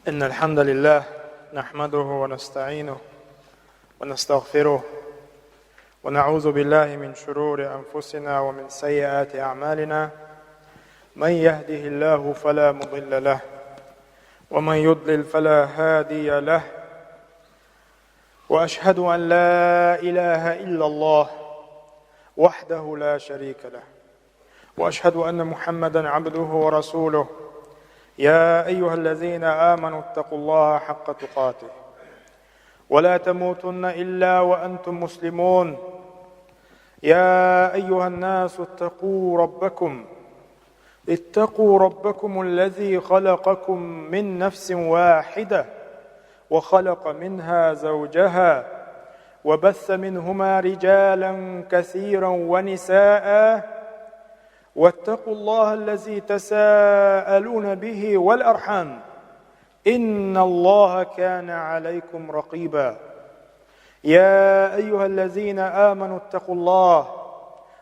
إن الحمد لله نحمده ونستعينه ونستغفره ونعوذ بالله من شرور أنفسنا ومن سيئات أعمالنا. من يهده الله فلا مضل له ومن يضلل فلا هادي له، وأشهد أن لا إله إلا الله وحده لا شريك له، وأشهد أن محمدًا عبده ورسوله. يا أيها الذين آمنوا اتقوا الله حق تقاته ولا تموتن إلا وأنتم مسلمون. يا أيها الناس اتقوا ربكم الذي خلقكم من نفس واحدة وخلق منها زوجها وبث منهما رجالا كثيرا ونساء، واتقوا الله الذي تساءلون به والأرحام إن الله كان عليكم رقيبا. يا أيها الذين آمنوا اتقوا الله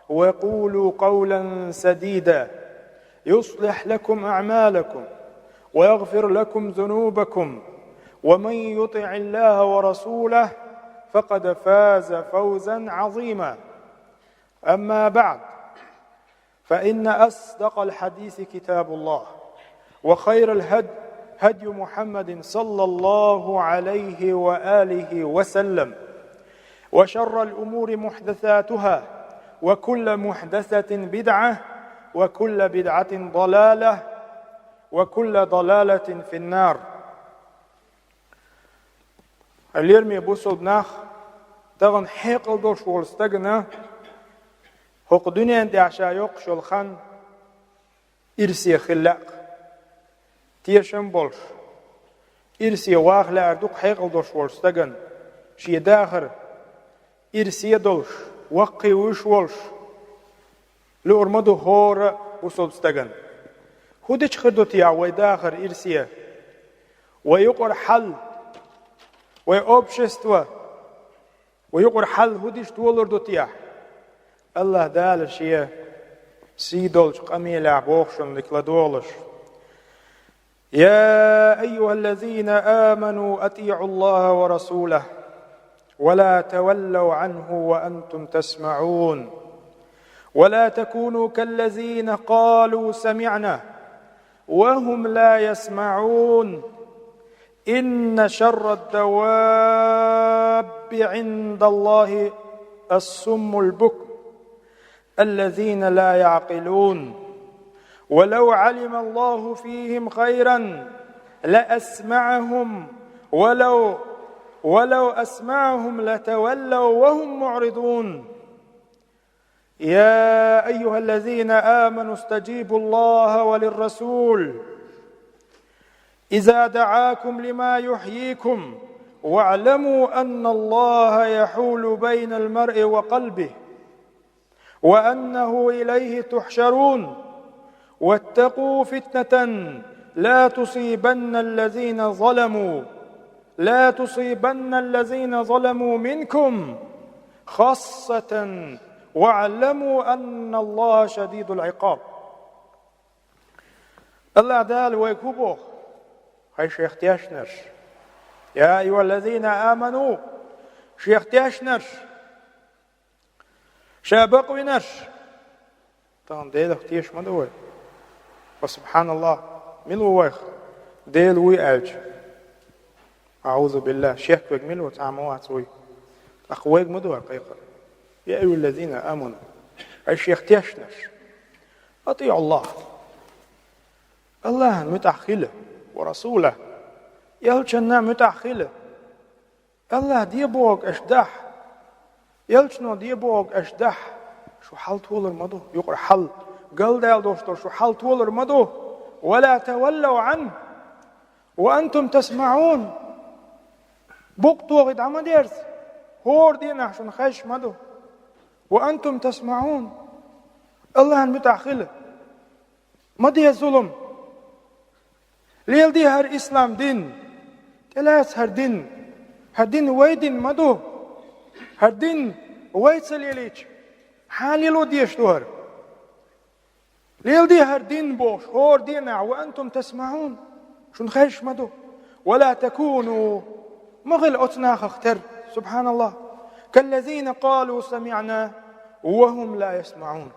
وقولوا قولا سديدا يصلح لكم أعمالكم ويغفر لكم ذنوبكم، ومن يطع الله ورسوله فقد فاز فوزا عظيما. أما بعد، فإن أصدق الحديث كتاب الله، وخير الهدي هدي محمد صلى الله عليه وآله وسلم، وشر الأمور محدثاتها، وكل محدثة بدعة، وكل بدعة ضلالة، وكل ضلالة في النار. اليرمي بوسودناخ تغن حيقل دوش والستغنى هوق دنيا دي عشايوق شلخان إرسي خلاق تيشن بولش إرسي واغلا أردوك حيقل دوش والستغن شي داخر إرسي دولش وقي وش والش لأرمدو هور وصولستغن هودش خردو تيا ويداخر إرسي ويقر حل ويأوبشستوا ويقر حل هودش تولر دو تيا الله دال شيء سيدولش قميلة بوخشن لكلادولش. يا أيها الذين آمنوا أطيعوا الله ورسوله ولا تولوا عنه وأنتم تسمعون، ولا تكونوا كالذين قالوا سمعنا وهم لا يسمعون. إن شر الدواب عند الله الصم البكم الذين لا يعقلون، ولو علم الله فيهم خيرا لأسمعهم ولو أسمعهم لتولوا وهم معرضون. يا أيها الذين آمنوا استجيبوا الله وللرسول إذا دعاكم لما يحييكم واعلموا أن الله يحول بين المرء وقلبه وأنه إليه تحشرون. واتقوا فتنة لا تصيبن الذين ظلموا منكم خاصة واعلموا أن الله شديد العقاب. الله دال ويكوبوخ هاي شيخ تياشنر. يا أيها الذين آمنوا شيخ تياشنر شابق وينر طبعا ديل اختيش مدوي وسبحان الله ملو ويخ ديل ويأج أعوذ بالله شيخ ويك ملو تعموات وي أخويك مدوي قيقر. يا أيها الذين آمنوا أي شيخ تياشنر أطيعوا الله متأخله ورسوله يلشنا متأخله الله ديبوك أشدح يلشنو ديبوك أشدح شو حال تولر مدو يقر حل قل ديال دوشتر شو حال تولر مدو ولا تولوا عنه وأنتم تسمعون. بوقتو غد عما ديرس هور دينا شو نخيش مدو وأنتم تسمعون. الله متأخله ما دي الظلم ليل دي هر إسلام دين تلاس هر دين ويدين مدو هر دين ويتسل يليش حالي لو ديشتوهر ليل دي هر دين بوش هور دينا وأنتم تسمعون شون خيش مدو ولا تكونوا مغل أتناخ اختر سبحان الله كالذين قالوا سمعنا وهم لا يسمعون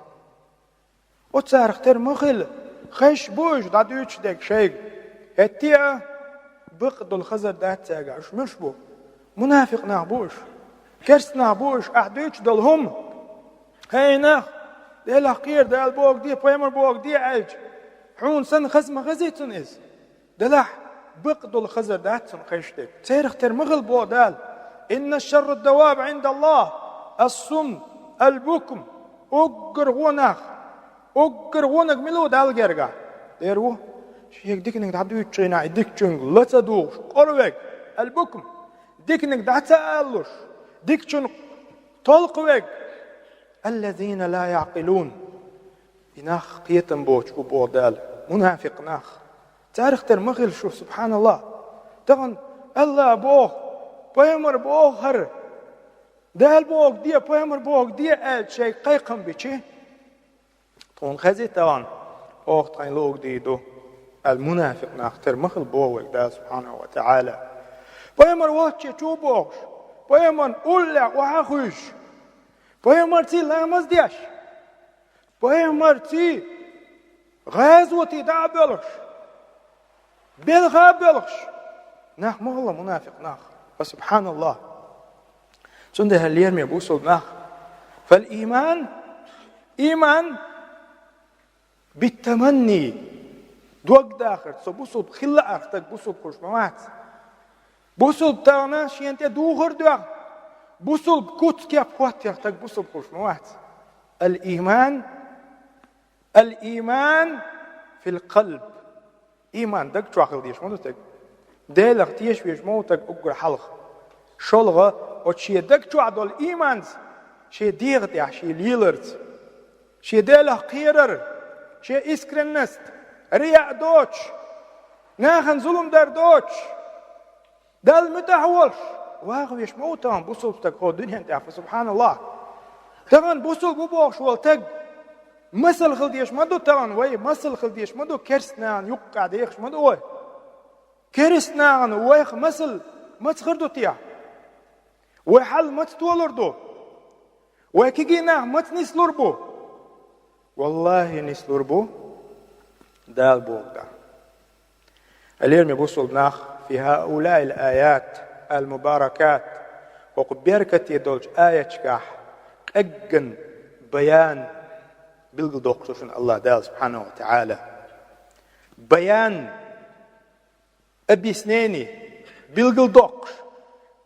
أتسار اختر مغل خش بوش دادوش ديك شيء هتيا بقد الخزر دات ساقع مش بو منافق نابوش كرس نابوش أحدوش دلهم هاي ناخ دي الحقير دي البوك دي بيمر بوك دي عالج حون سن خزم غزيتن إز دلح بقد الخزر دات سن خشتك تير اختر مغل بو دال إن الشر الدواب عند الله الصم البكم أقر غوناخ أقر غونك ملو دال جرقا ديرو شيك ديكنك دعدو يتشينا ديك جنگ لتدوش قروك البكم ديكنك دعتا ألوش ديك جنگ طلقوك الذين لا يعقلون بناخ قيتن بوش وبو دال منافق ناخ تاريخ ترمغل شو سبحان الله تغن الله بوه بيمر بوه هر دال بوه دي بيمر بوه دي آل شيء قيقم بيشي تون خزي توان اوخ تاين لوك دي دو المنافق ناخ ترمغل بوه دال سبحانه وتعالى بيمر واتشي شو بوش بيمر أولا وحاخوش بيمر تي لامز ديش بيمر تي غازوتي دابلش بالغابلش ناخ مغلا منافق ناخ فسبحان الله سنده هاليرمي بوصل ناخ فالإيمان إيمان بالتمني دوق داخل بوصل بخلة أختك بوصل بخش موات بوصل بتاعنا شينت دوغر دوغ بوصل بكوت كيف قوات يختك بوصل بخش موات الإيمان في القلب إيمان دك تراخل ديش موتك ديلغ تيش بيش موتك أقر حلق شلغة وشي دك تراخل الإيمان شي ديغت يا شي ليلرت شي ديلغ قيرر شي إسكرنست رياء دوش ناخن ظلم در دوش دل متحولش واغو يش موتان بوصل بتك هو دنيا انت سبحان الله تغن بوصل بوبوش والتق مثل خلديش مدو تغن وي مثل خلديش مدو كرسنان يقع ديخش مدو وي كرسنان ويخ مثل ما تخردو تيا وحل ما تتولردو وكيجينا ما تنسلربو والله نسلربو دال بوك دا اليوم يبوصل بناخ في هؤلاء الآيات المباركات وقبيركة يدولج آية كاح أجن بيان بالقدوق شوفن الله دال سبحانه وتعالى بيان أبي سنيني بالقدوق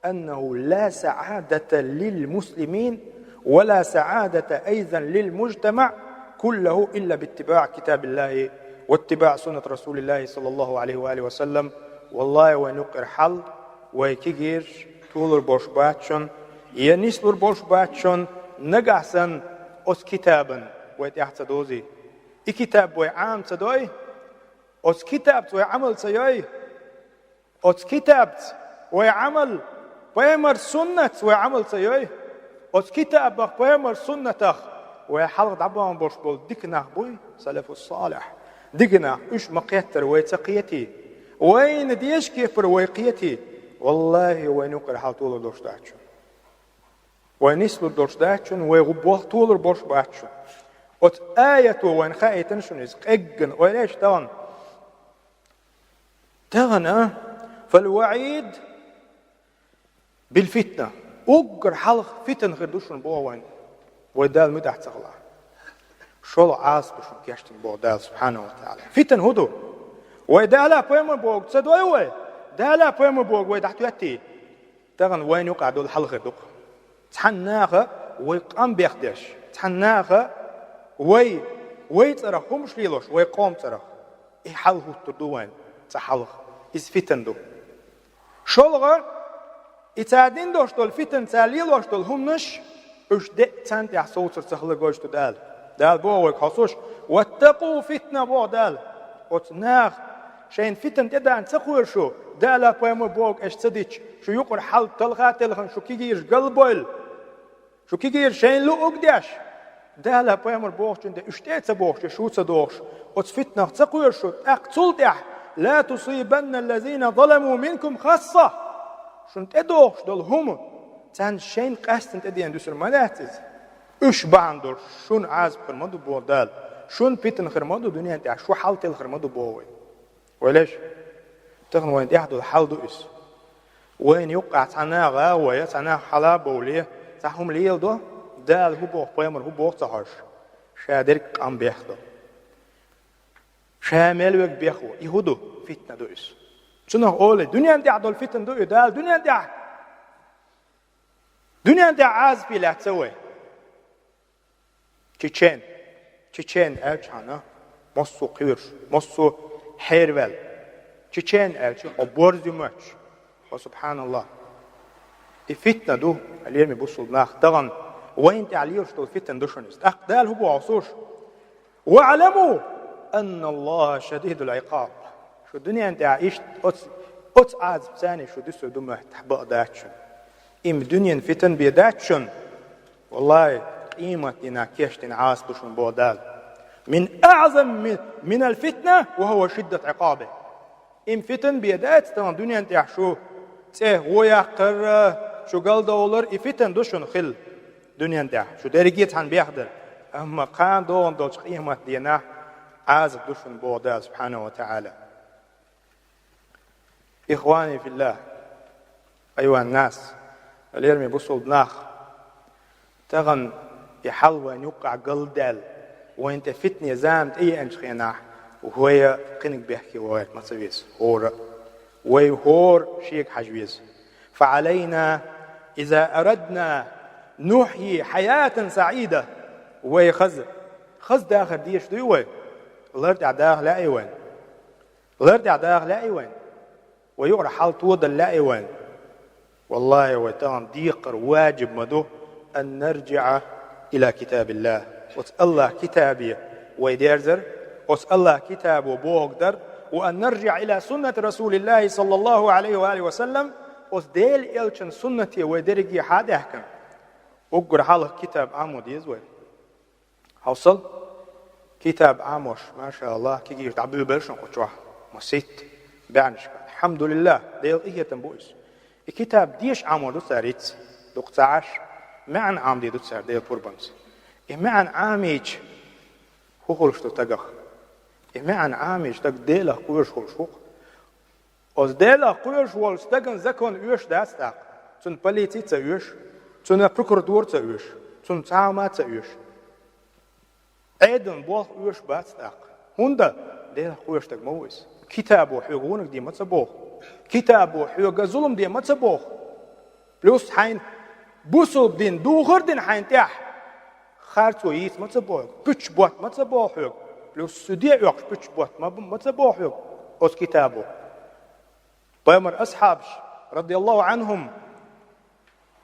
أنه لا سعادة للمسلمين ولا سعادة أيضا للمجتمع كله إلا باتباع كتاب الله واتباع سنة رسول الله صلى الله عليه وآله وسلم والله ونقر حل ويكيجير طول بوش باتشون ينسلور بوش باتشون نقعسن أس كتابا ويتحت دوزي كتاب ويعام تدوي أس كتاب ويعمل سيوي أس كتاب ويعمل ويمر سنة ويعمل سيوي أس كتاب ويمر سنة ويحلق دعبان بوش بول ديكنا بوي سلف الصالح ديكنا إيش مقيتر ويتقيتي وين ديش كيفر ويقيتي والله وين يقر حال طول دوش داتشون وين يسلو دوش داتشون ويغبوه طول بوش باتشون وت آية وين خايتن شون يزق اجن وليش تغن فالوعيد بالفتنة أقر حلق فتن غير دوشون بوه وين ويدال مدح تغلا شول عاص بشون كيشتن بوه دال سبحانه وتعالى فتن هدو ويدالا بيمر بوغ تسدوي وي دالا بيمر بوغ ويدحتو يتي تغن وين يقعدوا الحلقة دوق تحناخة ويقام بيخدش تحناخة وي ترى همش ليلوش ويقوم ترى حلقة تردوين تحلق إز فتن دو شولغة إتعدين دوش دول فتن تاليلوش دول همش إش دق تانت يحصوصر تخلقوش دال بوغ خصوش واتقوا فتنة بوغ دال وتناخ شين فتن تدان تقوير شو دالا بيمو بوغ اش تديش شو يقر حل تلخن شو كيجير قلبويل شو كيجير شين لو اقداش دالا بيمو بوغ شند اشتيت بوغ شو تدوغش وتفتنا تقوير شو اقتل دح لا تصيبن الذين ظلموا منكم خاصة شون تدوخش دول هم تان شين قاستن تدين دوسر مداتز اش باندور شون عاز خرمدو بودال شون بيتن خرمدو دنيا انت شو حالتي الخرمدو بوي وليش تغن وين يحدو الحال دو اس وين يوقع تانا غاوية تانا حلا بوليه تاهم ليل دو دال هو بوخ بيمر هو بوخ تهاش شادرك قام بيخدو شامل وك بيخو يهودو فتنة دو اس شنو أولي دنيا انت عدو الفتن دو دال دنيا انت عاز بي لا تسوي تشين ألشانا مصو قيرش مصو حيرول تشين ألشي أبورزي ماتش وسبحان الله الفتنة دو اليوم بوصل ناخ طبعا وين تعليش دو الفتن دوشنست أقدال هو عصوش واعلموا أن الله شديد العقاب شو الدنيا انت عايشت أتس عاز بساني شو دسو دمه تحبق داتشن إم دنيا فتن بيداتشن والله قيمة إنا كيشتن عاز بشن بودال من أعظم من الفتنة وهو شدة عقابه إم فتن بيدات تمام دنيا انت عشو تيه ويقر شو قال دولار إفتن دوشن خل دنيا انت شو دارجيت عن بيحضر أما قان دون دوش قيمة دينا عاز دوشن بودال سبحانه وتعالى إخواني في الله أيها الناس اليوم بوصل ناخ تغن يحل وين يوقع قلدال وين تفتني زامت أي أنشخيناح وهو قنق بيحكي وغير ما تسويس هور ويهور شيك حجويز فعلينا إذا أردنا نحيي حياة سعيدة ويخز داخل ديش دوي الارتع داخل لا أيوان الارتع داخل لا أيوان ويقرأ حال توضى لا أيوان والله وتعالى ديقر واجب مدو أن نرجع إلى كتاب الله وتسأل الله كتابي ويديرزر وتسأل الله كتابه بوغدر وأن نرجع إلى سنة رسول الله صلى الله عليه وآله وسلم وتديل إلشن سنتي ويدرقي حاد أحكم وقر حاله كتاب عمود يزوي حوصل كتاب عاموش ما شاء الله كي يتعبير بلشن قطوة مسيت بعنش الحمد لله ديل إيه تنبويس الكتاب ديش عامو دو ساريت دوقتاعش معن عام دي دو سار ديل بوربانس معن عاميج هو خلشتو تقخ معن عاميج تق ديلا قويش خلشوق از ديلا قويش والستقن زكون يوش داستاق تون بليتي تسويش تون بروكوردور تسويش تون تعامات تسويش ايدن بوخ يوش باتستاق هوندا ديلا قويش تق مويس كتابو حيقونك دي ما تسبوخ كتابو حيوغا ظلم دي ما تسبوخ بلوس حين بوصل دين دوغر دين حين تاح خارتو ييت ما تسبوخ بيتش بوات ما تسبوخ حيوغ بلوس سوديع يوغش بيتش بوات ما تسبوخ حيوغ اوز كتابو طيمر أصحابش رضي الله عنهم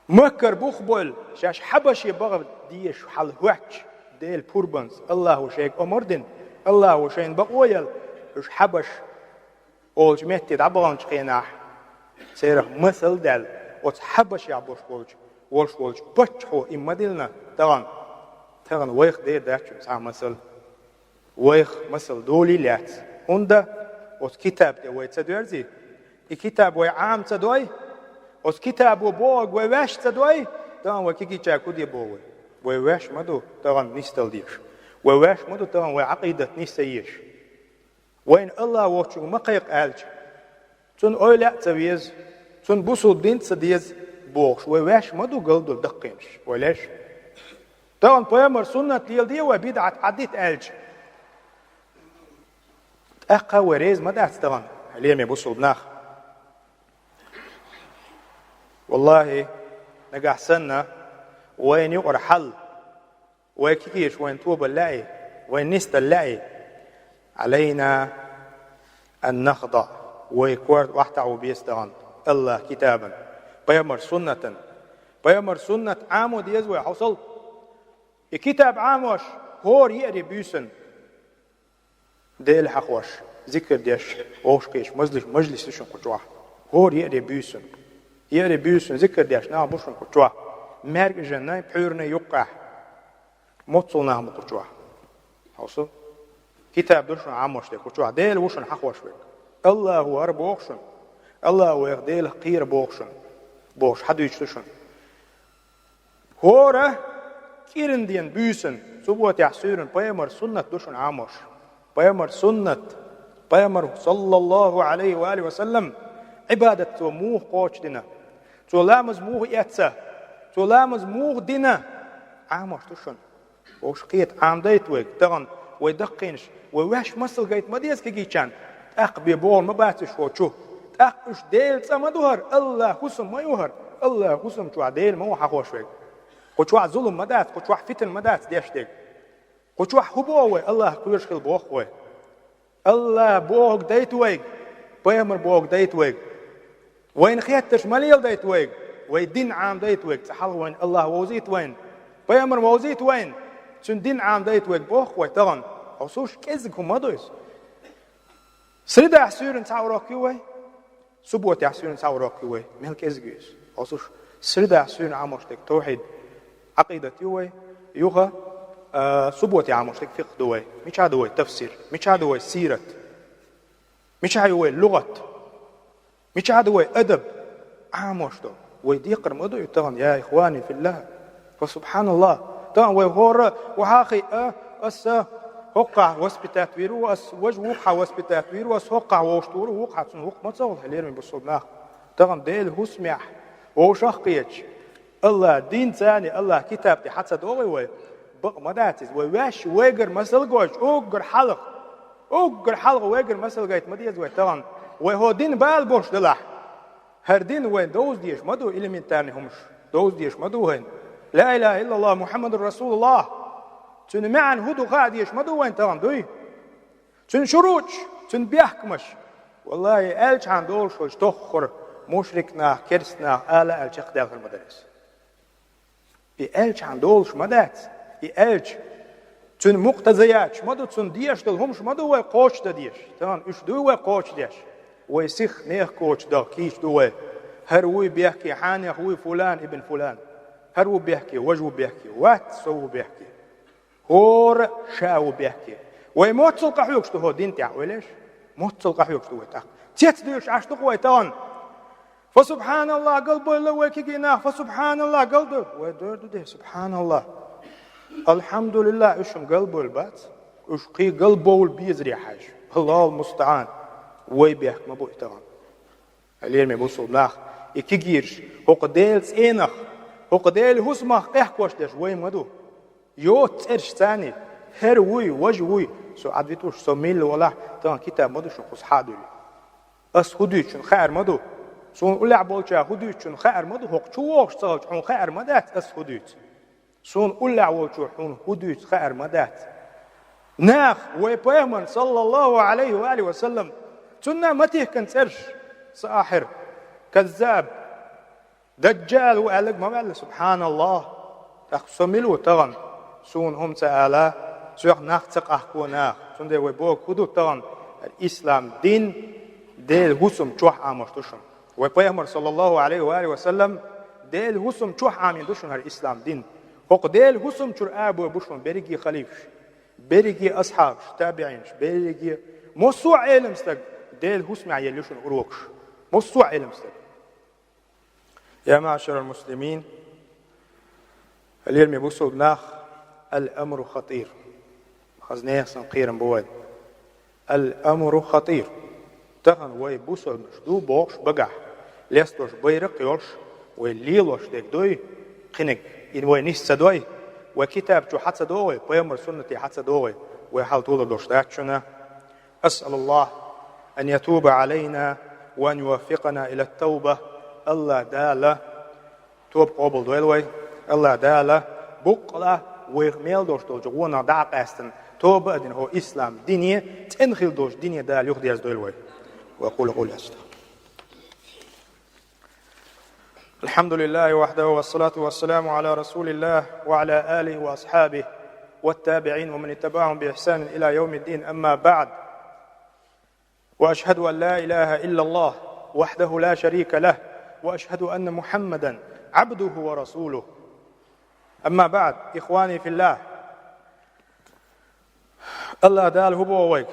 مكر بوخبول شاش حبشي بغب ديش حل هوحش ديل بوربانس الله وشيك أمردن الله وشين بقويل وش حبش أولج مهتد عبغانش خيناح سيره مثل دل وتحبش يعبوش ولج بچحو إما دلنا تغن ويخ دير داتشو سا مثل ويخ مثل دولي لات هندا وكتاب دي ويتسدويرزي الكتاب وعام تدوي والكتاب وبوغ وواش تدوي تغن وكيكي تشاكو دي بوغ وواش مدو تغن نستل ديش وواش مدو تغن وعقيدة نستيش وين الله وشو مقيق آلج تون أولا تسويز تون بوصل دين تسديز بوغش وواش مدو قلدو دقينش وليش تغن بيامر سنة ليل دي وبيدعة عديت آلج أقا وريز مدى تغن اليوم يبوصل بناخ والله نقع سنة وين يقر حل وين كيكيش وين توب اللعي وين نست اللعي علينا أن نخضع ويكورد واحتعوا بيستغن الله كتابا بيامر سنة عامود يزوي حصل الكتاب عاموش هور يقري بيسن ديل حقوش ذكر ديش ووش كيش مجلس لشن قجوح هور يقري بيسن ذكر ديش نعم بوشن قجوح مرق جنة بحورنا يقع متصل نعم قجوح حصل كتاب دوشن عاموش دي قجوح ديل وشن حقوش بيك Allahu ar boğuşun. Allahu eğdeyl qiyr boğuşun. Boğuş hadi üçlüşün. Hora kirin diyen büyüsün. Subut yahsürün. Peygamber sünnet düşün amoş. Peygamber sünnet. Peygamber sallallahu aleyhi ve aleyhi ve sellem ibadet to muh qoç dina. To lamız muh yatsa. To lamız muh dina. Amoş düşün. Boğuş qiyet amdayt vek. Dağın ويدقينش ويوحش مسل قيت ما ديس كيجان أقبي بول ما باتش وشو أقش ديل سما دوهر الله حسم ما يوهر الله حسم شو عديل ما هو حقوش ويك قشوا ظلم ما دات قشوا فتن ما دات ديش ديك قشوا حبوه الله كلش خل بوخ وي الله بوخ ديت ويك بيمر بوخ ديت ويك وين خيتش مليل ديت ويك ويدين عام ديت ويك تحل وين الله ووزيت وين بيمر ووزيت وين شن دين عام ديت ويك بوخ وي طغن أو سوش كيزكم ما دويس سردا حسيرن تعوراكي وي سبوت حسيرن تعوراكي وي مهل كيزجيس أو سوش سردا حسيرن عاموشتك توحيد عقيدة يوي يوها سبوت عاموشتك فقه دوي مش عدوي تفسير مش عدوي سيرة مش عدوي لغة مش عدوي أدب عاموشتو ويديقر مدو يتغن يا إخواني في الله فسبحان الله طبعا ويهور وحاخي هقع وسبتات ويرو أس وجه وقع وسبتات ويرو أس هقع واشتور وقع تون وق ما تصور هلير من بالصدماخ طبعا ديل هسمع وشخيج الله دين ثاني الله كتاب دي حتى دوغي وي بق مداتز ويواش ويجر مسل جوج اوجر حلق ويجر مسل جيت مديز وي طبعا وهو دين بال بوش دلح هر دين وين دوز ديش مدو إلمنتارني همش دوز ديش مدو هين لا إله إلا الله محمد رسول الله تن معن هدو غاديش مدو وين طبعا دوي تن شروج تن بيحكمش والله ألش عن دول شوش تخر مشركنا كرسنا آلا ألشق داخل المدرسة ألش عن دول شمدات ألش تن مقتزيات شمدو تن ديش دل همش مدو وي قوش دا ديش تمام إش دو وي قوش ديش ويسيخ نيخ قوش دا كيش دو وي هروي بيحكي حاني أخوي فلان ابن فلان هرو بيحكي وجهه بيحكي وات سو بيحكي هور شاو بيحكي ويموت سلقا حيوكش تو هو دين تاع وليش موت سلقا حيوكش تو تاع تيت ديش عاش تقوي تان فسبحان الله قلبه لو ويكينا فسبحان الله قلبه ودور ده سبحان الله الحمد لله اشم قلبه البات اش قي قلبه البيزري حاج الله المستعان وي بيحكي ما بو تان اليوم يبوصل ناخ يكيجيرش هو قديلس اينخ وقديل هسمخ احكوش داش وي مدو يو ترش ثاني هر وي وجوي سو عديتوش سو ميل ولا تان كتاب مدو شو قص حادو اس هدوچن خير مدو سو ولا بولچا هدوچن خير مدو حق چوخ صاج حون خير مدات اس هدوچ سو ولا وچو حون هدوچ خير مدات ناخ وي بيمن صلى الله عليه واله وسلم سنة متيه كان سرش ساحر كذاب دجال وقالك ما قال سبحان الله تخسملو تغن سون هم تعالى سوق نختق أحكونا سون ده ويبوك هدو تغن الإسلام دين ديل هسم چوح آمش دوشن ويبيامر صلى الله عليه وآله وسلم ديل هسم چوح آمين دوشن الإسلام دين حق ديل هسم چور آبو بوشن بريجي خليفش بريجي أصحابش تابعينش بريجي موسوع علم استك ديل هسم عيلوشن أروكش موسوع علم استك يا معشر المسلمين اليوم يبوصل ناخ الأمر خطير خزنيه سنقير بواد الأمر خطير تغن ويبوصل مشدو بوش بقع ليستوش بيرق يوش ويليلوش ديك دوي قنق إن وينيس سدوي وكتاب جو حتى دوي بيمر سنتي حتى دوي ويحال طول دوش داتشنا أسأل الله أن يتوب علينا وأن يوفقنا إلى التوبة الله دالا توب قبل دويلوي الله دالا بقلا ويغميل دوش دوش وانا داق استن توب ادين هو اسلام ديني تنخيل دوش ديني دال يخدي از دويلوي واقول قول استغفر الحمد لله وحده والصلاة والسلام على رسول الله وعلى آله وأصحابه والتابعين ومن اتبعهم بإحسان إلى يوم الدين أما بعد وأشهد أن لا إله إلا الله وحده لا شريك له وأشهد أن محمدا عبده ورسوله أما بعد إخواني في الله الله دال هو ويك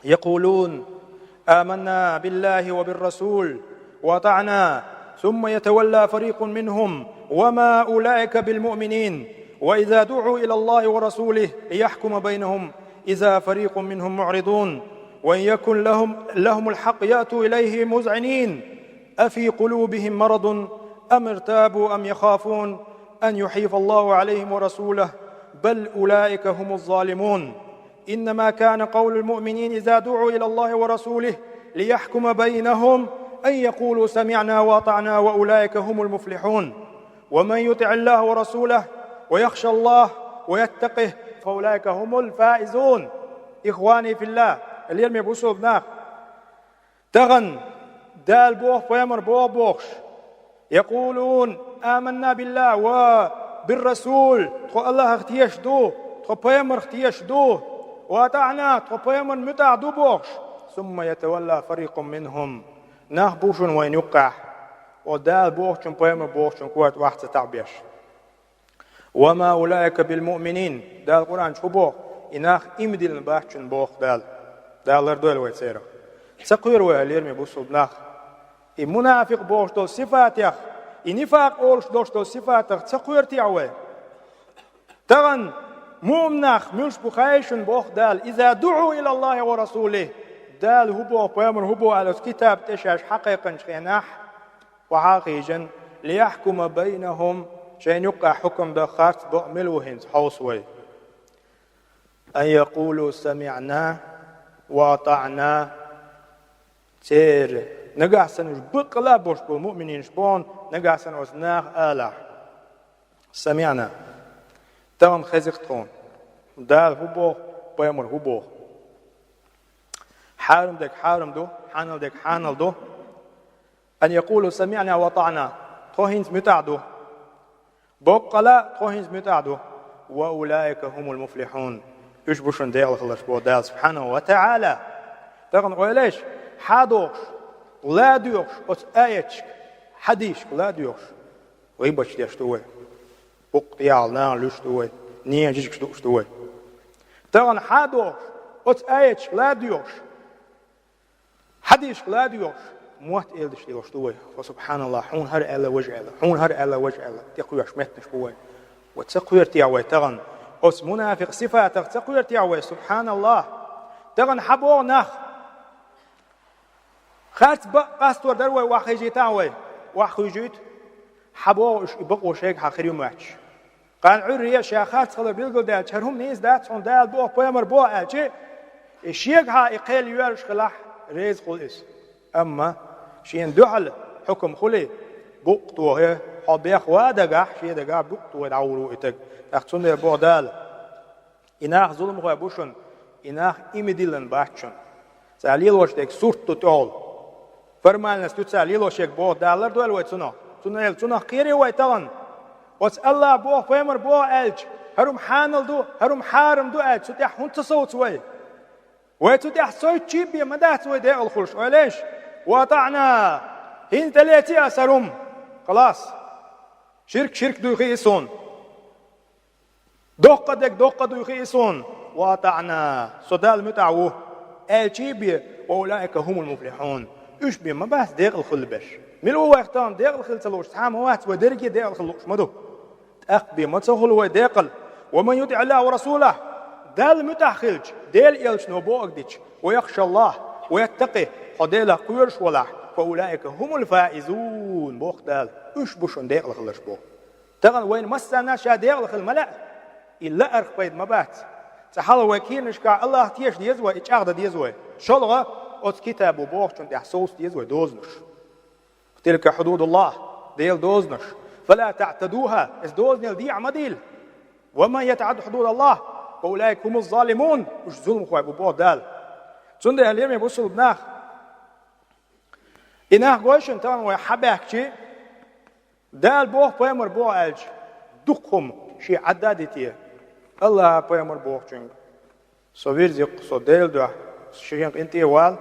يقولون آمنا بالله وبالرسول وأطعنا ثم يتولى فريق منهم وما أولئك بالمؤمنين وإذا دعوا إلى الله ورسوله ليحكم بينهم إذا فريق منهم معرضون وإن يكن لهم الحق يأتوا إليه مذعنين أفي قلوبهم مرض أم ارتابوا أم يخافون أن يحيف الله عليهم ورسوله بل أولئك هم الظالمون إنما كان قول المؤمنين إذا دعوا إلى الله ورسوله ليحكم بينهم أن يقولوا سمعنا وأطعنا وأولئك هم المفلحون ومن يطع الله ورسوله ويخشى الله ويتقه فأولئك هم الفائزون. إخواني في الله اليوم يبوسوا بناخ تغن دال بوخ فيمر بوخش يقولون آمنا بالله وبالرسول تخو الله اختيش دو تخو فيمر اختيش دو وأطعنا تخو فيمر متع دو بوخش ثم يتولى فريق منهم ناخ بوشن وين يقع ودال بوخشن فيمر بوخشن كوات واحد تعبيش وما أولئك بالمؤمنين دال القرآن شو بوخ إناخ إمدل باحشن بوخ دال لردول ويتسيرا سقير ويالير مبوصل بناخ منافق بوش دول صفات يخ نفاق أولش دوش دول صفات يخ سقير تيعوي تغن مؤمناخ ملش بخايشن بوخ دال إذا دعوا إلى الله ورسوله دال هبو بيامر هبو على كتاب تشاش حقيقا شخيناح وحاقيجا ليحكم بينهم شين يقع حكم دخارت بأملوهن حوصوي أن يقولوا سمعنا وأطعنا تير نقاسن بقلا بوش بالمؤمنين شبون نقاسن وزناخ آلح سمعنا تغن خزقتون دال هبو بيامر هبو حارم دك حارم دو حانل دك حانل دو أن يقولوا سمعنا وأطعنا توهنز متعدو بقلا توهنز متعدو وأولئك هم المفلحون يشبشون ديال خلش بو ديال سبحانه وتعالى تغن وليش حادوش لا ديوش أس آيتش حديش لا ديوش ويبش ديشتوي بق ديال نان لشتوي نين جيش دوشتوي تغن حادوش أس آيتش لا ديوش حديش لا ديوش موت إلدش ديوشتوي وسبحان الله حون هر ألا وجه ألا حون هر ألا وجه ألا تقويش متنش بوي وتقوير تيعوي تغن أس منافق صفاتك تقوير تيعوي سبحان الله تغن حبو نخ خارت قاستور دروي واخيجي تاوي واخيجيت حبو بقو شيك حخريو ماتش قال عريا شاخات خلا بيلقل دال شرهم نيز دات صون دال بو بيمر بو أجي الشيك ها إقيل يوارش خلاح ريز خلص أما شين دعل حكم خلي بقطوه حبيخ وادقح شي دقح بقطوه دعورو إتك أختصن بو دال إناخ ظلم غابوشن إناخ إمدلن باحشن ساليل وشتك سورتو تول فرمالنا ستوت ساليل وشك بو دالر دول ويتسنو تنو قيري ويتغن وس الله بو فيمر بو ألج هرم حانل دو هرم حارم دو ألج ستيح هنت صوت وي ويتتيح صوت تشيبي مدات وي دي الخلش وليش وطعنا هين تلاتي أسرم خلاص شرك دو يخيصون دقة دو يخيصون وطعنا صدال متعوه الشيبي وأولئك هم المفلحون يشبه ما بس ديق الخلبش ملو وقتان ديق الخلتلوش سحام وقت ودرجة ديق الخلوش مدو تأقبي ما تسخل وديقل ومن يطع الله ورسوله دال متخلج ديل يلش نبوك ديش ويخشى الله ويتقي حديله قيرش ولا فأولئك هم الفائزون بوخ دال يشبشون ديق الخلش بوخ تغن وين مسنا شا ديق الخل ملأ إلا أرخ بيد مبات سحال وكيل نشكا الله تيش ديزوي إتشاغد ديزوي شلغة أت كتاب وبوخ شون تحسوس ديزوي دوزنش تلك حدود الله ديل دوزنش فلا تعتدوها إذ دوزنل دي عمديل وما يتعد حدود الله فأولئك هم الظالمون وش ظلم خواه ببوخ دال تسند اليوم يبوصل بناخ إناخ قوشن تغن ويحبك شي دال بوخ بيمر بوخ ألج دقهم شي عدادتي الله بيمر بوخ جنگ صوير زيق صديل دو شيخ انتي وال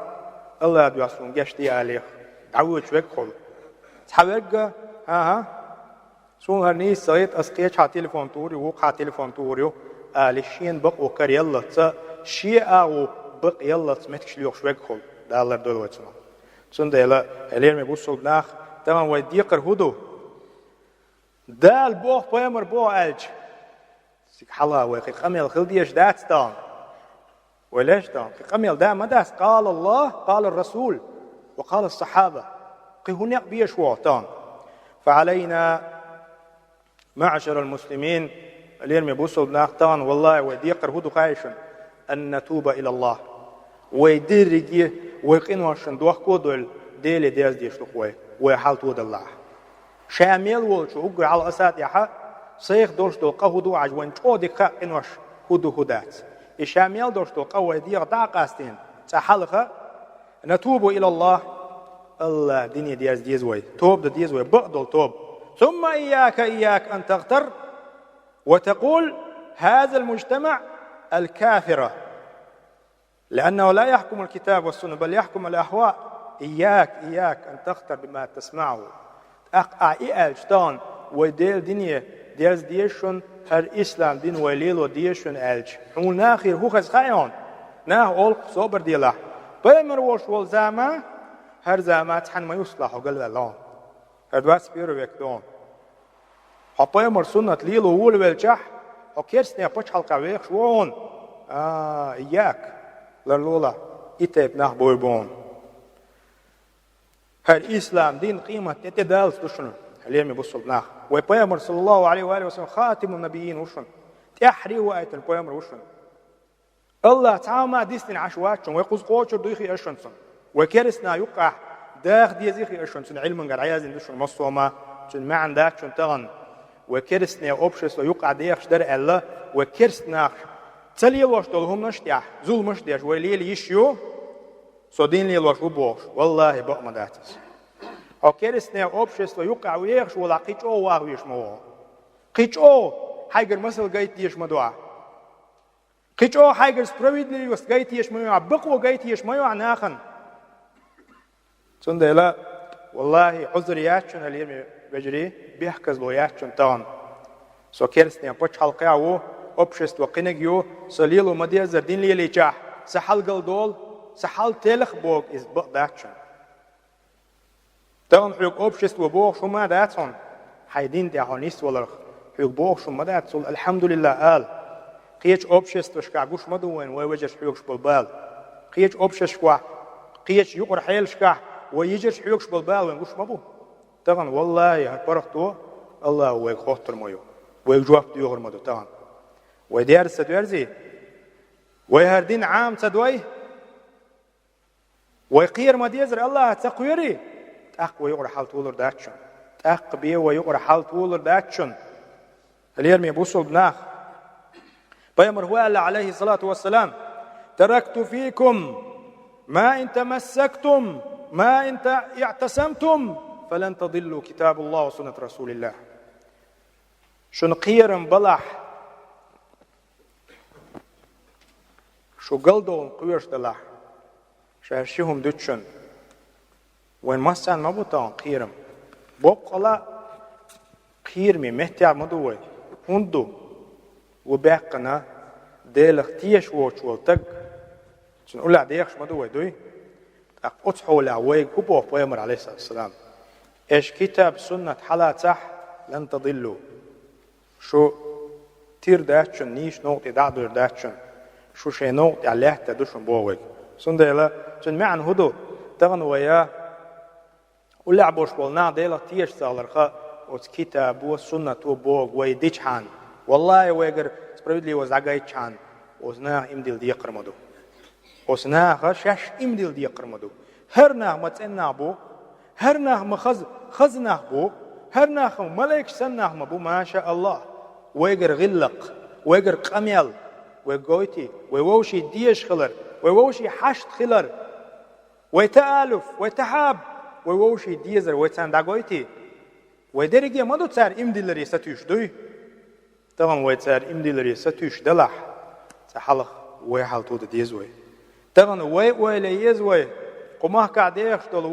الله دو أصلون جشتي عليك دعوة شوك خل تحبك ها سون هرني سيد أسقيش ها تليفون توري وق ها تليفون توريو لشين بق وكر يلا تا شيء أو بق يلا تمتكش ليوخ شوك خل dağlar dolu olsun. Sondayla ellerimi bu soldnak tamam ve dikir hudu. Dal boh peygamber boh elç. Sik hala ve qamel khildiyeş datstan. وليش دام في قميل دا مداس قال الله قال الرسول وقال الصحابة هناك بيشواتان فعلينا معشر المسلمين اليوم يبوسوا ناختان والله ويديقر هدو خايشن أن نتوب إلى الله ويدرجي ويقنوشن دوخ كودول ديلي ديز ديش لخوي ويحال تود الله شامل والشو أقر على أسات يحا صيخ دوش دول قهدو عجوان شودي خا قنوش هدو هدات إشاميل دوشتو قوة ديغ داقاستين تحلقة نتوب إلى الله الله دنيا ديزوي توب ديزوي بقدل توب ثم إياك أن تغتر وتقول هذا المجتمع الكافرة لأنه لا يحكم الكتاب والسنة بل يحكم الأهواء إياك أن تغتر بما تسمعه أقع إيالجتان وديل دنيا ديشون هر إسلام دين وليل وديشون ألج حول ناخير هو خز خيان ناه أول صبر ديله بيمر وش والزامة هر زامة تحن ما يصلح وقال الله هر دواس بيرو بيكدون بيمر سنة ليل وول والجح وكيرسني بوش حلقة ويخ شوون إياك لرلولا إتيب ناه بويبون هر إسلام دين قيمة تتدالس دشنو اليوم يبصل ناه وبيامر صلى الله عليه وآله وسلم خاتم النبيين وشن تحري وآية البيامر وشن الله تعالى ديستن عشواتشن ويقوز قوتشر دويخي أشنسن وكرسنا يقع داخ ديزيخي أشنسن علما قد عيازن دوشن مصوما شن ما عندكشن تغن وكرسنا أبشس ويقع ديخش در الله وكرسنا تليل وش دولهم نشتيح زول مشتيح وليل يشيو صدين ليل وش وبوش والله بقى مداتس أو كرسنا أبشس ويقع ويخش ولا قيتشو واغويش موه قيتشو حيجر مثل قيت يش مدوع قيتشو حيجر سبرويدلي وس قيت يش ميوع بقوة قيت يش ميوع ناخن سند لا والله عذر ياتشون اليوم بجري بيحكز لو ياتشون تان سو كرسنا بوش حلقة و أبشس وقينجيو سليلو مدير زردين ليلي جاه سحل قلدول سحل تلخ بوق إز بقداتشون تغن حيوك أبشست وبوغ شو ما داتون حيدين دي عانيست ولرخ حيوك بوغ شو ما داتون الحمد لله قال قيش أبشست وشكعقوش مدوين ويوجرش حيوكش بالبال قيش أبشست شكوع قيش يقر حيل شكع ويجرش حيوكش بالبال وينقوش مبو تغن والله هالبرختو الله ويك خوتر ميو ويك جواب ديوغر مدو تغن ويديار سدوارزي ويهردين عام سدوي ويقير مديزر الله تقويري تقوى يقرأ حال تولر داتشون تقبي ويقرأ حال تولر داتشون اليوم يبوسوا بناخ بيمر هو عليه الصلاة والسلام تركت فيكم ما إن تمسكتم ما إن اعتصمتم فلن تضلوا كتاب الله وسنة رسول الله شن قيرم بلح شو قلدون قويرش دلح شهرشيهم دوتشن وين مسان ما بطان قيرم بقلا قيرمي مهتع مدوي هندو وباقنا ديلخ تيش ووش والتق سن أولا ديخش مدوي دوي أقصحوا لعوي كبوه بيامر عليه الصلاة والسلام إيش كتاب سنة حلا صح لن تضلوا شو تير داتشن نيش نوقتي دعدر داتشن شو شي نوقتي عليه تدوشن بوغي سن ديلا سن معن هدو تغن وياه ولعبوش بالنا ديلا تيش سالرخا وس كتاب والسنة وبوغ ويديش حان والله ويقر سبريدلي وزعجايتش حان وزنا إمديل دي قرمدو وزنا خشش إمديل دي قرمدو هرنا متسنا بو هرنا خزنا بو هرنا ملك سنا بو ما شاء الله ويقر غلق ويقر قميل ويقويتي ويوشي ديش خلر ويوشي حشت خلر ويتآلف ويتحاب ويوشي ديزر ويتسان داغويتي ويدرجي ما دو تسار إمديلري ستوش دوي طبعا ويتسار إمديلري ستوش دلح سحلخ ويحال تود ديزوي طبعا ويلي يزوي قماه قاعديخ دول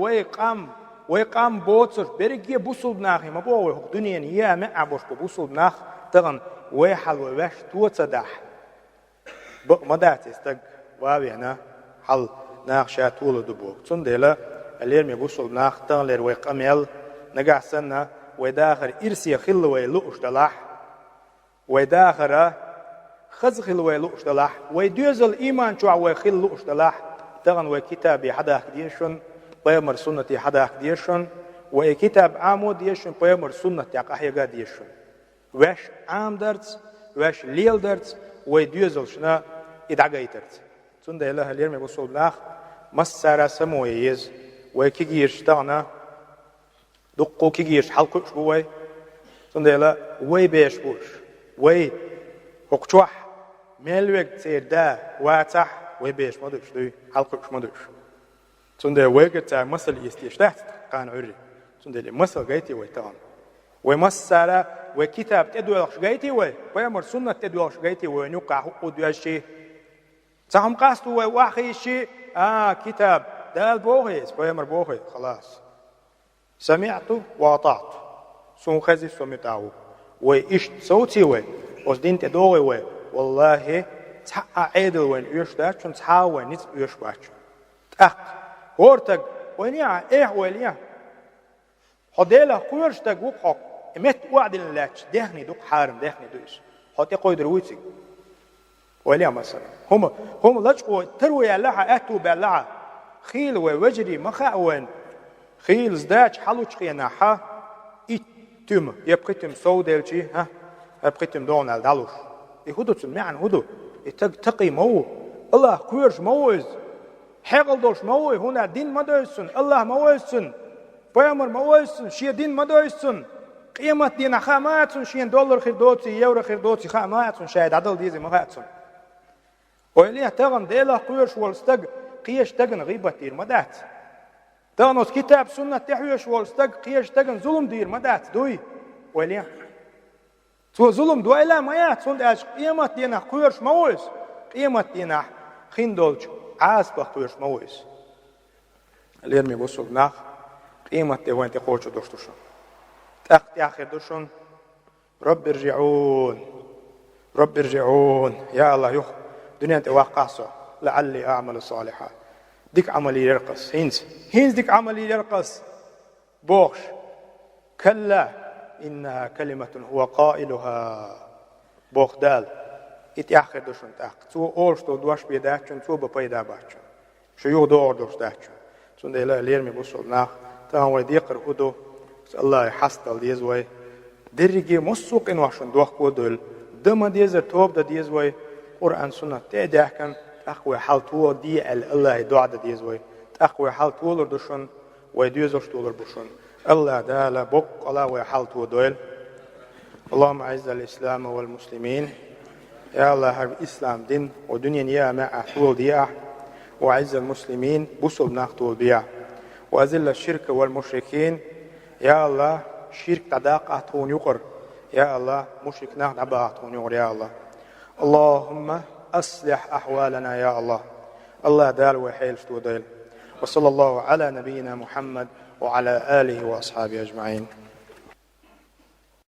ويقام بوتسر برجي بوصل بناخي ما بوه دنيا نيا معبوش بوصل بناخ طبعا ويحال ويش توت صدح ما دات استق واوي أنا حل ناخ شاتول دبوك تندلا اليرمي بوصل ناخ تنلر ويقمل نقعسنا ويداخر إرسي خل ويلوش دلاح ويداخر خزخل ويلوش دلاح ويدوزل إيمان شو ويخل لوش دلاح تغن وكتابي حدا كديشن بيمر سنة حدا كديشن وكتاب عامود ديشن بيمر سنة يقحيقا ديشن واش عام درس واش ليل درس ويدوزل شنا إدعقايترت تنده إله اليرمي بوصل ناخ مسارة سمويز وكيجيش تغنى دقو كيجيش حلقوش بوي تنده إله وي بيش بوش وي وقتوح ملوك تسير دا واتح وي بيش مدوش دوي حلقوش مدوش تنده ويقتا مسل يستيشتحت قان عري تنده إله مسل غيتي وي تغنى ومسارة وكتاب تدوالش غيتي وي ويامر سنة تدوالش غيتي وي نوقع حقو دوالشي سهم قاستو واخي شيء كتاب دال بوغيس بيمر بوغي خلاص سمعت وأطعت سون خزي سمعتاو وإيش صوتي وي وزدين تدوغي وي والله تحقق عيدل وين إيش داش تحاول نت إيش باش تأخ هورتك وينيا إيه وينيا حديلا قيرش تجوق حق مت وعد اللاتش دهني دوق حارم دهني دوش حتى قيد رويتي وليا مثلا هم لجقوا تروي لها أتوا بلعة خيل ووجري مخاون خيل زداج حلوش خياناها إتم يبقيتم سودالشي يبقيتم دون الدلوش يهودو تسمعن هودو تقي مو الله كويرش موز حقل دوش مو هنا دين مدرسن الله موزسن بيامر موزسن شي دين مدرسن قيمة دين خاماتسن شي دولار خير دوتي يورو خير دوتي خاماتسن شايد عدل ديزي مخاتسن وإليه تغن ديلا قيرش والستق قيش تغن غيبة دير مدات تغنوس كتاب سنة تحويش والستق قيش تغن ظلم دير مدات دوي وإليه تو ظلم دويلا ميات سند اش قيمة دينا قيرش مويس قيمة دينا خين دولش عاسبة قيرش مويس اليرمي بوصل ناخ قيمة دي وين تقوش دوشتوشن تأخي آخر دوشن رب ارجعون يا الله يخ دنيا انت واقعصة لعلي أعمل صالحا ديك عملي يرقص هينز ديك عملي يرقص بوخش كلا إنها كلمة هو قائلها بوخ دال اتياخر دوشن تاق تو أورشتو دوش بيداتشن تو ببيدا باتشن شو يو دور دوش داتشن تون إله ليرمي بوصل ناخ تاهم ويديقر هدو الله يحصل ديزوي درجي مسوق إن واشن دوخ كودل دم ديزر توب دا ديزوي قرآن سنة تأديحكن تأخوي حالتو دي الله دعا دا ديزوي تأخوي حالتو لردوشن ويديزوش دولر بوشن الله دالا بق الله ويحالتو دويل اللهم أعز الإسلام والمسلمين يا الله هرب إسلام دين ودنيا نيا مع أحوال ديا وأعز المسلمين بوصل ناختول بيا وأذل الشرك والمشركين يا الله شرك تداق أعطون يقر يا الله مشرك ناخد عبا أعطون يقر يا الله اللهم أصلح أحوالنا يا الله الله دال وحيل فتوديل وصلى الله على نبينا محمد وعلى آله وأصحابه أجمعين